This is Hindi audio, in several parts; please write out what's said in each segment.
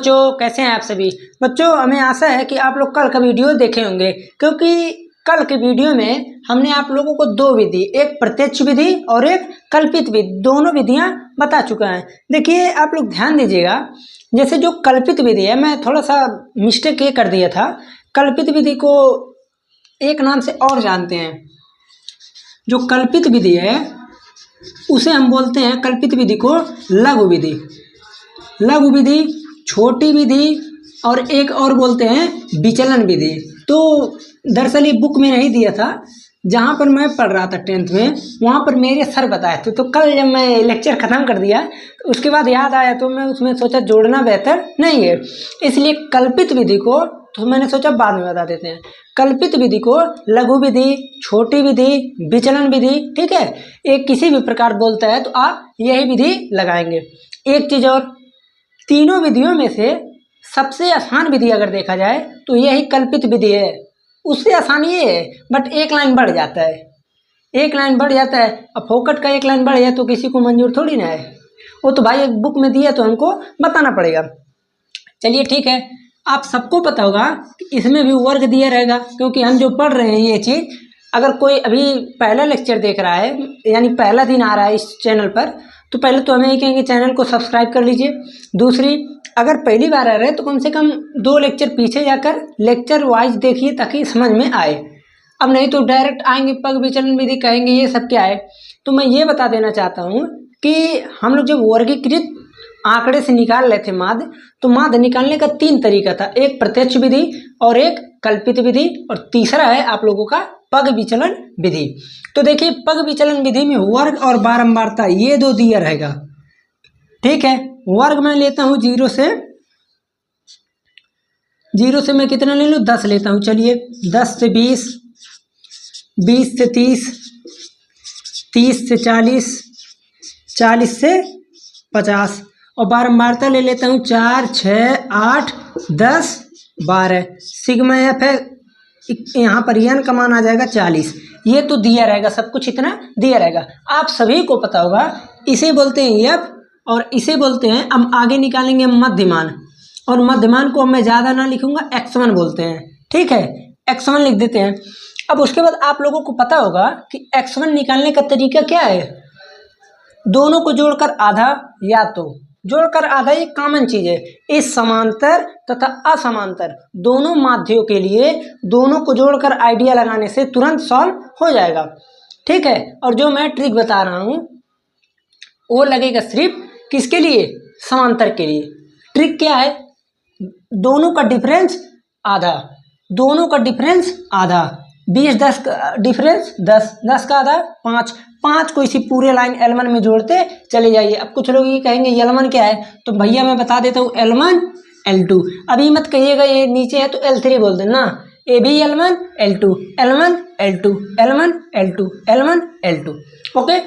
बच्चों, कैसे हैं आप सभी बच्चों। हमें आशा है कि आप लोग कल का वीडियो देखे होंगे, क्योंकि कल के वीडियो में हमने आप लोगों को दो विधि, एक प्रत्यक्ष विधि और एक कल्पित विधि, दोनों विधियां बता चुका है। देखिए आप लोग ध्यान दीजिएगा, जैसे जो कल्पित विधि है, मैं थोड़ा सा मिस्टेक ये कर दिया था। कल्पित विधि को एक नाम से और जानते हैं। जो कल्पित विधि है उसे हम बोलते हैं, कल्पित विधि को लघु विधि, लघु विधि, छोटी विधि और एक और बोलते हैं विचलन विधि। तो दरअसल ये बुक में नहीं दिया था, जहाँ पर मैं पढ़ रहा था 10th में, वहाँ पर मेरे सर बताए थे। तो कल जब मैं लेक्चर ख़त्म कर दिया तो उसके बाद याद आया, तो मैं उसमें सोचा जोड़ना बेहतर नहीं है, इसलिए कल्पित विधि को तो मैंने सोचा बाद में बता देते हैं। कल्पित विधि को लघु विधि, छोटी विधि, विचलन विधि, ठीक है, एक किसी भी प्रकार बोलता है तो आप यही विधि लगाएंगे। एक चीज़ और, तीनों विधियों में से सबसे आसान विधि अगर देखा जाए तो यही कल्पित विधि है। उससे आसान ये है, बट एक लाइन बढ़ जाता है, एक लाइन बढ़ जाता है। अब फोकट का एक लाइन बढ़ जाए तो किसी को मंजूर थोड़ी ना है, वो तो भाई एक बुक में दिया तो हमको बताना पड़ेगा। चलिए ठीक है, आप सबको पता होगा कि इसमें भी वर्ग दिया रहेगा, क्योंकि हम जो पढ़ रहे हैं ये चीज़, अगर कोई अभी पहला लेक्चर देख रहा है, यानी पहला दिन आ रहा है इस चैनल पर, तो पहले तो हमें ये कहेंगे चैनल को सब्सक्राइब कर लीजिए। दूसरी, अगर पहली बार आ रहे हैं तो कम से कम 2 लेक्चर पीछे जाकर लेक्चर वाइज देखिए ताकि समझ में आए। अब नहीं तो डायरेक्ट आएंगे पग विचलन विधि कहेंगे ये सब क्या है। तो मैं ये बता देना चाहता हूँ कि हम लोग जब वर्गीकृत आंकड़े से निकाल रहे थे माध्य, तो माध्य निकालने का 3 तरीका था, एक प्रत्यक्ष विधि और एक कल्पित विधि और तीसरा है आप लोगों का पग विचलन विधि। तो देखिए पग विचलन विधि में वर्ग और बारंबारता ये 2 दिया रहेगा, ठीक है। वर्ग मैं लेता हूँ 0 से, 0 से मैं कितना ले लूँ, 10 लेता हूँ। चलिए 10 से 20, 20 से 30, 30 से 40, 40 से 50 और बारंबारता ले लेता हूँ 4, 6, 8, 10, 12। सिग्मा एफ है, यहाँ पर एन का मान आ जाएगा 40। ये तो दिया रहेगा, सब कुछ इतना दिया रहेगा, आप सभी को पता होगा। इसे बोलते हैं एफ और इसे बोलते हैं, अब आगे निकालेंगे मध्यमान, और मध्यमान को मैं ज़्यादा ना लिखूंगा, x1 बोलते हैं, ठीक है, x1 लिख देते हैं। अब उसके बाद आप लोगों को पता होगा कि x1 निकालने का तरीका क्या है, दोनों को जोड़कर आधा, या तो जोड़कर आधा, ये कॉमन चीज है। इस समांतर तथा असमांतर दोनों माध्यों के लिए दोनों को जोड़कर आइडिया लगाने से तुरंत सॉल्व हो जाएगा, ठीक है। और जो मैं ट्रिक बता रहा हूँ वो लगेगा सिर्फ किसके लिए, समांतर के लिए। ट्रिक क्या है, दोनों का डिफरेंस आधा, दोनों का डिफरेंस आधा, 20 10 का डिफरेंस 10, 10 का आधा 5, 5 को इसी पूरे लाइन L1 में जोड़ते चले जाइए। अब कुछ लोग ये कहेंगे L1 क्या है, तो भैया मैं बता देता हूँ L1 L2। अभी मत कहिएगा ये नीचे है तो L3 बोल देना, ये भी L1 L2, L1 L2, L1 L2, L1 L2, okay.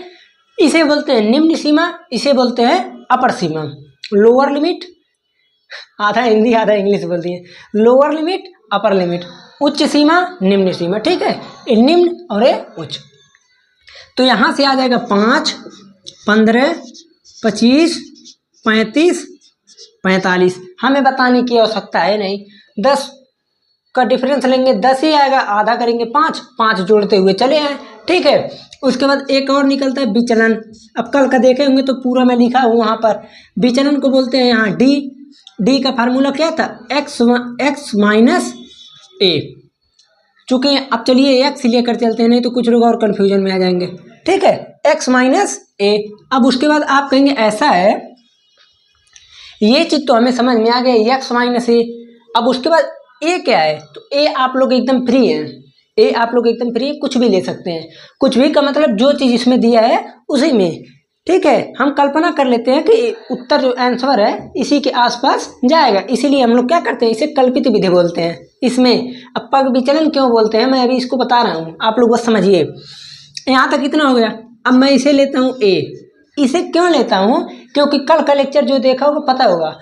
इसे बोलते हैं निम्न सीमा, इसे बोलते हैं अपर सीमा, लोअर लिमिट, आधा हिंदी आधा इंग्लिश बोल दिए, लोअर लिमिट अपर लिमिट, उच्च सीमा निम्न सीमा, ठीक है, ये निम्न और ये उच्च। तो यहाँ से आ जाएगा 5, 15, 25, 35, 45। हमें बताने की आवश्यकता है नहीं, 10 का डिफरेंस लेंगे 10 ही आएगा, आधा करेंगे 5, 5 जोड़ते हुए चले आए, ठीक है। उसके बाद एक और निकलता है विचलन। अब कल का देखे होंगे तो पूरा मैं लिखा हूँ वहाँ पर। विचलन को बोलते हैं यहाँ डी, डी का फार्मूला क्या था, x माइनस ए। चूंकि अब चलिए x लेकर चलते हैं, नहीं तो कुछ लोग और कंफ्यूजन में आ जाएंगे, ठीक है, x माइनस ए। अब उसके बाद आप कहेंगे ऐसा है, ये चीज तो हमें समझ में आ गया, x माइनस ए। अब उसके बाद ए क्या है, तो ए आप लोग एकदम फ्री हैं, ए आप लोग एकदम फ्री है, कुछ भी ले सकते हैं। कुछ भी का मतलब जो चीज इसमें दिया है उसी में, ठीक है। हम कल्पना कर लेते हैं कि उत्तर जो आंसर है इसी के आसपास जाएगा, इसीलिए हम लोग क्या करते हैं, इसे कल्पित विधि बोलते हैं। इसमें अब पग विचलन क्यों बोलते हैं, मैं अभी इसको बता रहा हूँ, आप लोग बस समझिए। यहाँ तक कितना हो गया, अब मैं इसे लेता हूँ ए। इसे क्यों लेता हूँ, क्योंकि कल का लेक्चर जो देखा होगा पता होगा,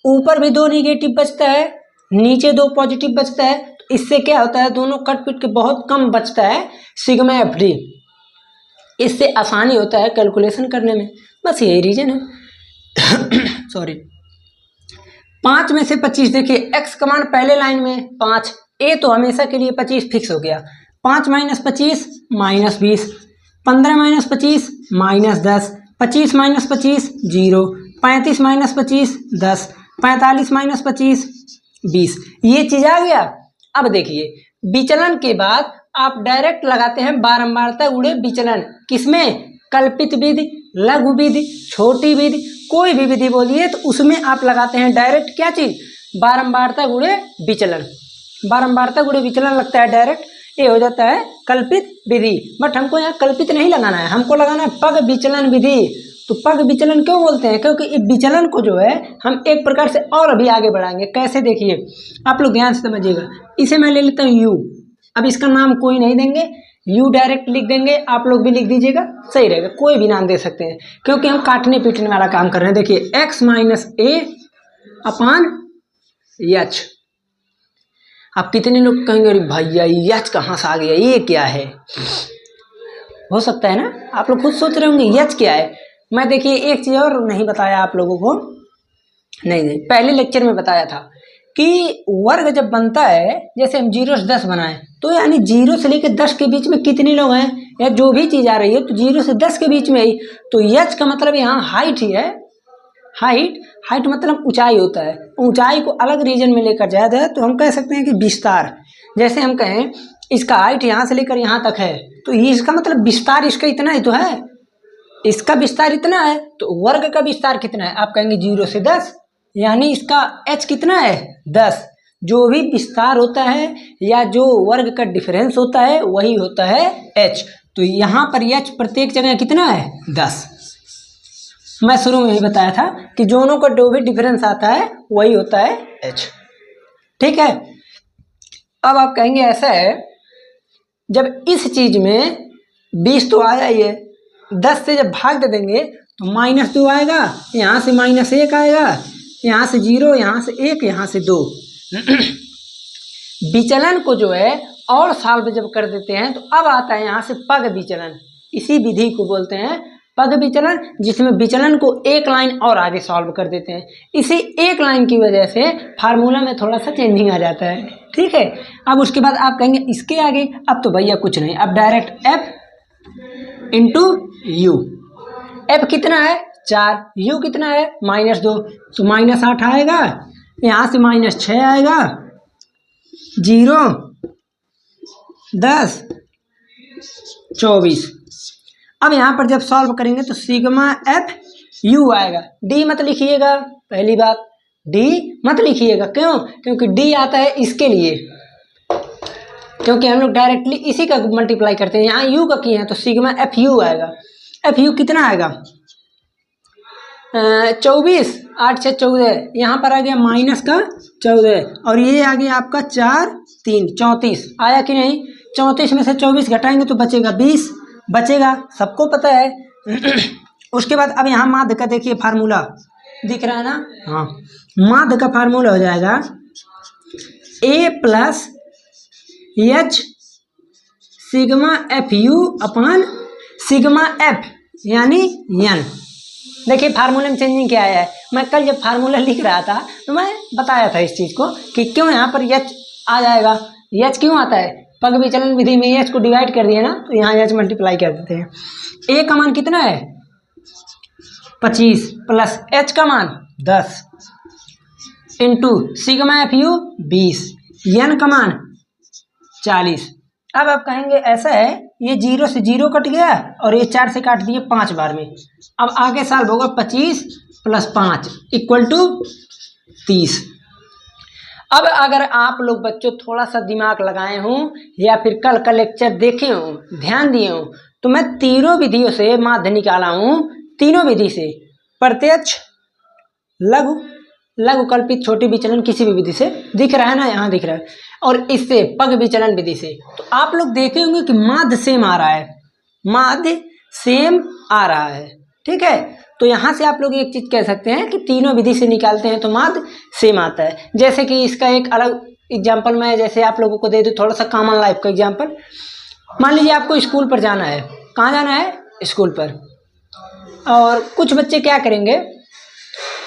ऊपर भी 2 निगेटिव बचता है, नीचे 2 पॉजिटिव बचता है, तो इससे क्या होता है, दोनों कट पिट के बहुत कम बचता है सिग्मा एफ डी। इससे आसानी होता है कैलकुलेशन करने में, बस यही रीजन है। सॉरी। 5 में से 25, देखिए x का मान पहले लाइन में 5, a तो हमेशा के लिए 25 फिक्स हो गया। 5 minus 25 minus 20, 15 minus 25 minus 10, 25 minus 25 0, 35 minus 25 10, 45 minus 25 20, ये चीज आ गया। अब देखिए विचलन के बाद आप डायरेक्ट लगाते हैं बारंबारता गुणे विचलन, किसमें? कल्पित विधि, लघु विधि, छोटी विधि, कोई भी विधि बोलिए तो उसमें आप लगाते हैं डायरेक्ट क्या चीज? बारंबारता गुणे विचलन। बारंबारता गुणे विचलन लगता है डायरेक्ट, ये हो जाता है कल्पित विधि। बट हमको यहाँ कल्पित नहीं लगाना है, हमको लगाना है पग विचलन विधि। तो पग विचलन क्यों बोलते हैं? क्योंकि इस विचलन को जो है हम एक प्रकार से और अभी आगे बढ़ाएंगे। कैसे? देखिए आप लोग ध्यान से समझिएगा। इसे मैं ले लेता हूँ यू, अब इसका नाम कोई नहीं देंगे, यू डायरेक्ट लिख देंगे, आप लोग भी लिख दीजिएगा, सही रहेगा। कोई भी नाम दे सकते हैं क्योंकि हम काटने पीटने वाला काम कर रहे हैं। देखिए x माइनस ए अपान एच। आप कितने लोग कहेंगे अरे भैया एच कहाँ से आ गया, ये क्या है? हो सकता है ना आप लोग खुद सोच रहे होंगे एच क्या है। मैं देखिए एक चीज और नहीं बताया आप लोगों को, नहीं पहले लेक्चर में बताया था कि वर्ग जब बनता है, जैसे हम 0 से 10 बनाए तो यानी 0 से लेकर 10 के बीच में कितने लोग हैं, या जो भी चीज आ रही है तो 0 से 10 के बीच में ही। तो एच का मतलब यहाँ हाइट ही है। हाइट मतलब ऊंचाई होता है। ऊंचाई को अलग रीजन में लेकर जाया जाए तो हम कह सकते हैं कि विस्तार। जैसे हम कहें इसका हाइट यहाँ से लेकर यहाँ तक है तो इसका मतलब विस्तार इसका इतना ही तो है, इसका विस्तार इतना है। तो वर्ग का विस्तार कितना है? आप कहेंगे 0 से 10, यानी इसका h कितना है? 10। जो भी विस्तार होता है या जो वर्ग का डिफरेंस होता है वही होता है h। तो यहाँ पर h प्रत्येक जगह कितना है? 10। मैं शुरू में ही बताया था कि दोनों का जो भी डिफरेंस आता है वही होता है h। ठीक है। अब आप कहेंगे ऐसा है, जब इस चीज में 20 तो आया ही है, 10 से जब भाग दे देंगे तो -2 आएगा, यहाँ से -1 आएगा, यहाँ से 0, यहाँ से 1, यहाँ से 2। विचलन को जो है और सॉल्व जब कर देते हैं तो अब आता है यहाँ से पग विचलन। इसी विधि को बोलते हैं पग विचलन, जिसमें विचलन को एक लाइन और आगे सॉल्व कर देते हैं। इसी एक लाइन की वजह से फार्मूला में थोड़ा सा चेंजिंग आ जाता है। ठीक है। अब उसके बाद आप कहेंगे इसके आगे अब तो भैया कुछ नहीं, अब direct f into you. f कितना है? 4, u कितना है? -2, तो -8 आएगा, यहाँ से -6 आएगा, 0 10 24। अब यहाँ पर जब सॉल्व करेंगे तो सिग्मा एफ यू आएगा। डी मत लिखिएगा, पहली बात डी मत लिखिएगा। क्यों? क्योंकि डी आता है इसके लिए, क्योंकि हम लोग डायरेक्टली इसी का मल्टीप्लाई करते हैं। यहाँ यू का किए हैं तो सिग्मा एफ यू आएगा। एफ यू कितना आएगा? 24, 8 से 14, यहाँ पर आ गया -14 और ये आ गया आपका 4 3 34 आया कि नहीं? 34 में से 24 घटाएंगे तो बचेगा 20, बचेगा, सबको पता है। उसके बाद अब यहाँ माध्य का देखिए फार्मूला दिख रहा है ना? हाँ, माध्य का फार्मूला हो जाएगा a plus H sigma F you upon sigma F यानी n। देखिए फार्मूले में चेंजिंग क्या आया है। मैं कल जब फार्मूला लिख रहा था तो मैं बताया था इस चीज़ को कि क्यों यहाँ पर h आ जाएगा। h क्यों आता है? पग विचलन विधि में h को डिवाइड कर दिया ना तो यहाँ h मल्टीप्लाई कर देते हैं। a का मान कितना है? 25 प्लस h का मान 10 into sigma F you 20, n का मान 40। अब आप कहेंगे ऐसा है, ये 0 से 0 कट गया और ये 4 से काट दिए 5 बार में। अब आगे सॉल्व होगा 25 प्लस 5 इक्वल टू 30। अब अगर आप लोग बच्चों थोड़ा सा दिमाग लगाए हों या फिर कल का लेक्चर देखे हों, ध्यान दिए हों, तो मैं तीनों विधियों से माध्य निकाला हूँ। तीनों विधि से प्रत्यक्ष, लघु कल्पित, छोटी विचलन, किसी भी विधि से दिख रहा है ना, यहाँ दिख रहा है, और इससे पग विचलन विधि से। तो आप लोग देखे होंगे कि माध्य सेम आ रहा है, माध्य सेम आ रहा है। ठीक है। तो यहाँ से आप लोग एक चीज कह सकते हैं कि तीनों विधि से निकालते हैं तो माध्य सेम आता है। जैसे कि इसका एक अलग एग्जाम्पल मैं जैसे आप लोगों को दे दूँ, थोड़ा सा कॉमन लाइफ का एग्जाम्पल। मान लीजिए आपको स्कूल पर जाना है। कहाँ जाना है? स्कूल पर। और कुछ बच्चे क्या करेंगे,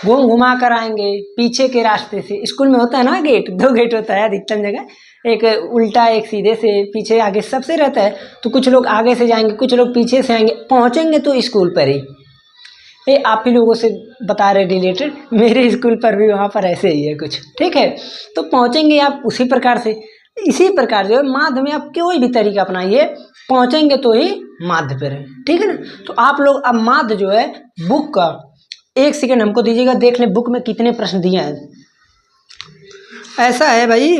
घूम घुमा कर आएंगे पीछे के रास्ते से। स्कूल में होता है ना गेट, 2 गेट होता है अधिकतम जगह, एक उल्टा एक सीधे से, पीछे आगे सबसे रहता है। तो कुछ लोग आगे से जाएंगे, कुछ लोग पीछे से आएंगे, पहुंचेंगे तो स्कूल पर ही। ये आप ही लोगों से बता रहे रिलेटेड, मेरे स्कूल पर भी वहाँ पर ऐसे ही है कुछ, ठीक है। तो पहुँचेंगे आप उसी प्रकार से। इसी प्रकार जो है माध्य में आप कोई भी तरीका अपनाइए, पहुँचेंगे तो ही माध्य पर है, ठीक है ना। तो आप लोग अब माध्य जो है बुक का 1 सेकेंड हमको दीजिएगा, देख लें बुक में कितने प्रश्न दिए हैं। ऐसा है भाई,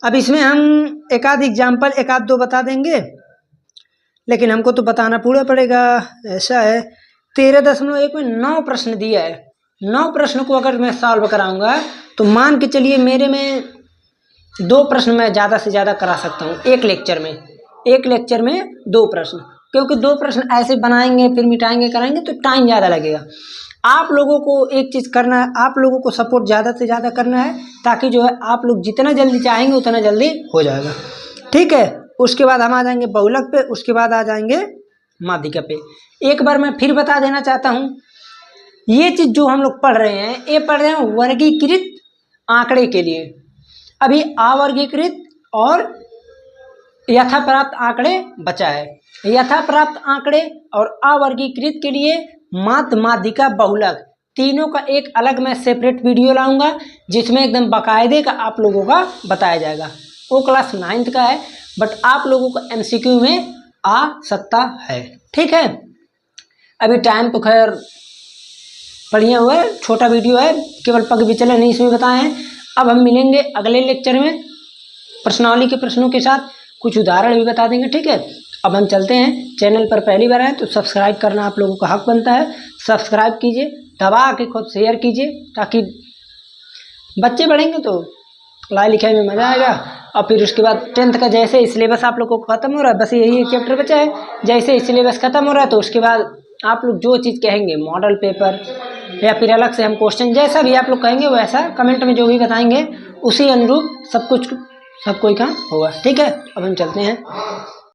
अब इसमें हम एक आध एग्जाम्पल, एक आध 2 बता देंगे, लेकिन हमको तो बताना पूरा पड़ेगा। ऐसा है 13.1 में 9 प्रश्न दिया है। 9 प्रश्न को अगर मैं सॉल्व कराऊंगा तो मान के चलिए मेरे में 2 प्रश्न मैं ज़्यादा से ज़्यादा करा सकता हूँ एक लेक्चर में। एक लेक्चर में 2 प्रश्न, क्योंकि 2 प्रश्न ऐसे बनाएंगे फिर मिटाएंगे कराएंगे तो टाइम ज़्यादा लगेगा। आप लोगों को एक चीज़ करना है, आप लोगों को सपोर्ट ज़्यादा से ज़्यादा करना है, ताकि जो है आप लोग जितना जल्दी चाहेंगे उतना जल्दी हो जाएगा, ठीक है। उसके बाद हम आ जाएंगे बहुलक पे, उसके बाद आ जाएंगे माध्यिका पे। एक बार मैं फिर बता देना चाहता हूँ, ये चीज़ जो हम लोग पढ़ रहे हैं, ये पढ़ रहे हैं वर्गीकृत आंकड़े के लिए। अभी अवर्गीकृत और यथाप्राप्त आंकड़े बचा है। यथाप्राप्त आंकड़े और अवर्गीकृत के लिए माध्य, माध्यिका, बहुलक तीनों का एक अलग मैं सेपरेट वीडियो लाऊंगा, जिसमें एकदम बाकायदे का आप लोगों का बताया जाएगा। वो क्लास 9th का है, बट आप लोगों को MCQ में आ सकता है, ठीक है। अभी टाइम तो खैर बढ़िया हुआ है, छोटा वीडियो है, केवल पग विचलन नहीं इसमें बताए हैं। अब हम मिलेंगे अगले लेक्चर में प्रश्नावली के प्रश्नों के साथ, कुछ उदाहरण भी बता देंगे, ठीक है। अब हम चलते हैं। चैनल पर पहली बार आए तो सब्सक्राइब करना आप लोगों का हक बनता है। सब्सक्राइब कीजिए, दबा के खुद शेयर कीजिए, ताकि बच्चे बढ़ेंगे तो पढ़ाई लिखाई में मज़ा आएगा। और फिर उसके बाद 10th का जैसे सिलेबस आप लोगों को ख़त्म हो रहा है, बस यही एक चैप्टर बचा है, जैसे ही सिलेबस ख़त्म हो रहा है तो उसके बाद आप लोग जो चीज़ कहेंगे, मॉडल पेपर या फिर अलग से हम क्वेश्चन, जैसा भी आप लोग कहेंगे वैसा कमेंट में जो भी बताएंगे उसी अनुरूप सब कोई काम होगा, ठीक है। अब हम चलते हैं।